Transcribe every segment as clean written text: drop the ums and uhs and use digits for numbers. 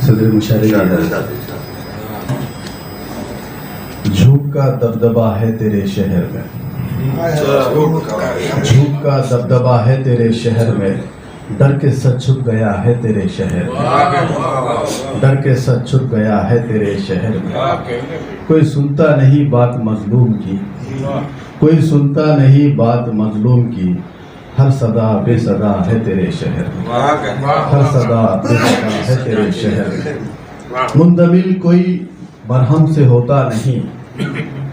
صدر مشارک جھوک کا دبدبا ہے تیرے شہر میں، جھوک کا دبدبا ہے تیرے شہر میں، ڈر کے سچ چھپ گیا ہے تیرے شہر میں، ڈر کے سچ چھپ گیا ہے تیرے شہر میں، کوئی سنتا نہیں بات مظلوم کی، کوئی سنتا نہیں بات مظلوم کی، ہر صدا بے صدا ہے تیرے شہر میں، ہر صدا بے صدا ہے تیرے شہر میں، مندمل کوئی مرہم سے ہوتا نہیں،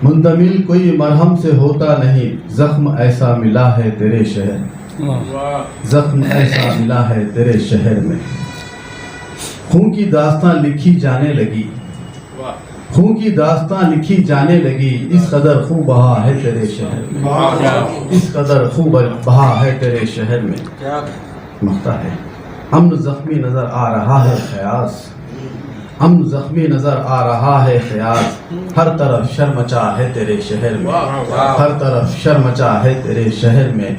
مندمل کوئی مرہم سے ہوتا نہیں، زخم ایسا ملا ہے تیرے شہر میں، زخم ایسا ملا ہے تیرے شہر میں، خون کی داستان لکھی جانے لگی، خون کی داستان لکھی جانے لگی، اس قدر خون بہا ہے تیرے شہر میں، اس قدر خون بہا ہے تیرے شہر میں، مختا ہے امن زخمی نظر آ رہا ہے خیاس، امن زخمی نظر آ رہا ہے خیاس، ہر طرف شرمچا ہے تیرے شہر میں، ہر طرف شرمچا ہے تیرے شہر میں،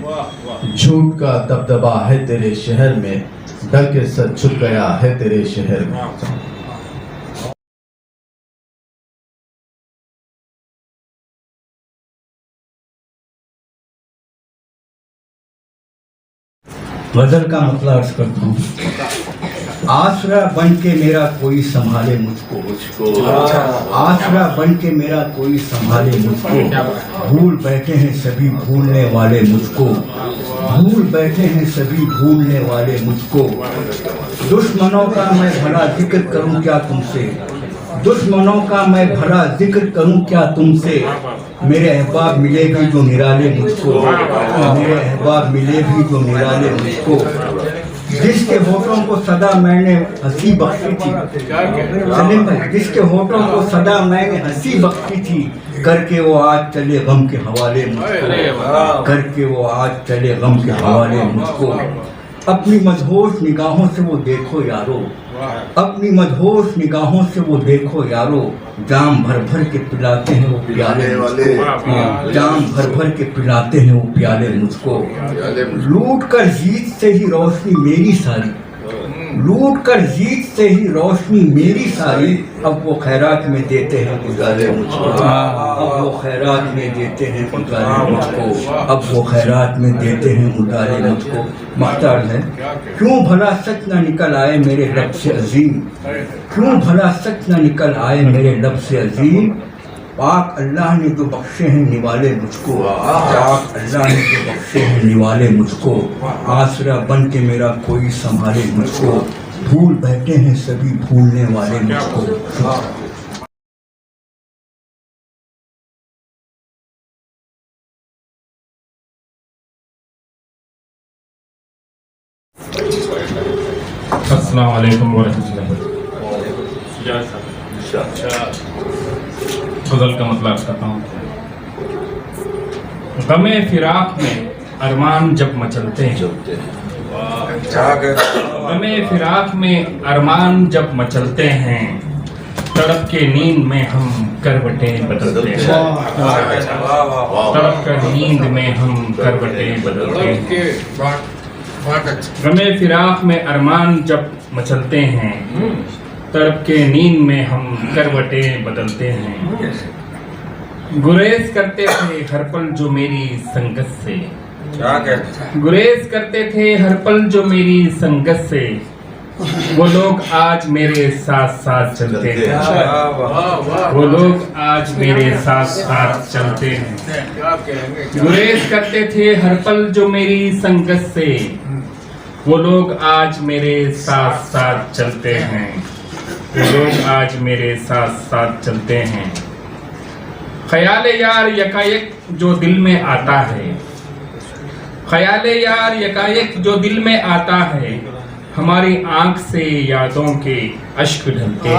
جھوٹ کا دبدبا ہے تیرے شہر میں، ڈر کے سچ چھپ گیا ہے تیرے شہر میں۔ غزل کا مطلب عرض کرتا ہوں، آسرا بن کے میرا کوئی سنبھالے مجھ کو، آسرا بن کے میرا کوئی سنبھالے مجھ کو، بھول بیٹھے ہیں سبھی بھولنے والے مجھ کو، بھول بیٹھے ہیں سبھی بھولنے والے مجھ کو، دشمنوں کا میں بھلا ذکر کروں کیا تم سے، دشمنوں کا میں بھلا ذکر کروں کیا تم سے، میرے احباب ملے بھی جو نرالے مجھ کو، میرے احباب ملے بھی جو نرالے مجھ کو، جس کے ہونٹوں کو صدا میں نے ہنسی بخشی تھی، سلیم بھائی، جس کے ہونٹوں کو صدا میں نے ہنسی بخشی تھی، کر کے وہ آج چلے غم کے حوالے مجھ کو، کر کے وہ آج چلے غم کے حوالے مجھ کو، اپنی مدہوش نگاہوں سے وہ دیکھو یارو، اپنی مدہوش نگاہوں سے وہ دیکھو یارو، جام بھر بھر کے پلاتے ہیں وہ پیالے مجھ کو، جام بھر بھر کے پلاتے ہیں وہ پیالے مجھ کو، لوٹ کر جیت سے ہی روشنی میری ساری، لوٹ کر جیت سے ہی روشنی میری ساری، اب وہ خیرات میں دیتے ہیں گزارے مجھ کو، اب وہ خیرات میں دیتے ہیں گزارے مجھ کو، اب وہ خیرات میں دیتے ہیں گزارے مجھ کو۔ مختار ہے، کیوں بھلا سچ نہ نکل آئے میرے لب سے عظیم، کیوں بھلا سچ نہ نکل آئے میرے لب سے عظیم، پاک اللہ نے جو بخشے ہیں نوالے مجھ کو، پاک اللہ نے جو بخشے ہیں نوالے مجھ کو، آسرا بن کے میرا کوئی سنبھالے مجھ کو، بھول بیٹھے ہیں سبھی بھولنے والے مجھ کو۔ السلام علیکم ورحمۃ اللہ وبرکاتہ۔ غزل کا مطلب کرتا ہوں، غم فراق میں ارمان جب مچلتے ہیں، غم فراق میں ارمان جب مچلتے ہیں، تڑپ کے نیند میں ہم کروٹیں بدلتے ہیں، تڑپ کر نیند میں ہم کروٹیں بدلتے ہیں، غم فراق میں ارمان جب مچلتے ہیں، تڑپ کے نیند میں ہم کروٹیں بدلتے ہیں، گریز کرتے تھے ہر پل جو میری سنگت سے، گریز کرتے تھے ہر پل جو میری سنگت سے، وہ لوگ آج میرے ساتھ ساتھ چلتے ہیں، وہ لوگ آج میرے ساتھ ساتھ چلتے ہیں، گریز کرتے تھے ہر پل جو میری سنگت سے، وہ لوگ آج میرے ساتھ ساتھ چلتے ہیں، وہ لوگ آج میرے ساتھ ساتھ چلتے ہیں، خیال یار یکایک جو دل میں آتا ہے، خیال یار یکایک جو دل میں آتا ہے، ہماری آنکھ سے یادوں کے اشک ڈھلتے ہیں،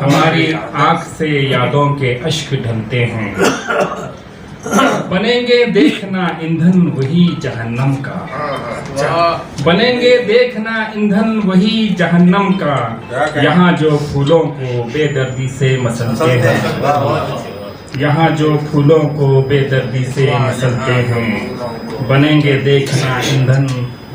ہماری آنکھ سے یادوں کے اشک ڈھلتے ہیں، بنیں گے دیکھنا ایندھن وہی جہنم کا، بنیں گے دیکھنا ایندھن وہی جہنم کا، یہاں جو پھولوں کو بے دردی سے مسلتے ہیں، یہاں جو پھولوں کو بے دردی سے مسلتے ہیں، بنیں گے دیکھنا ایندھن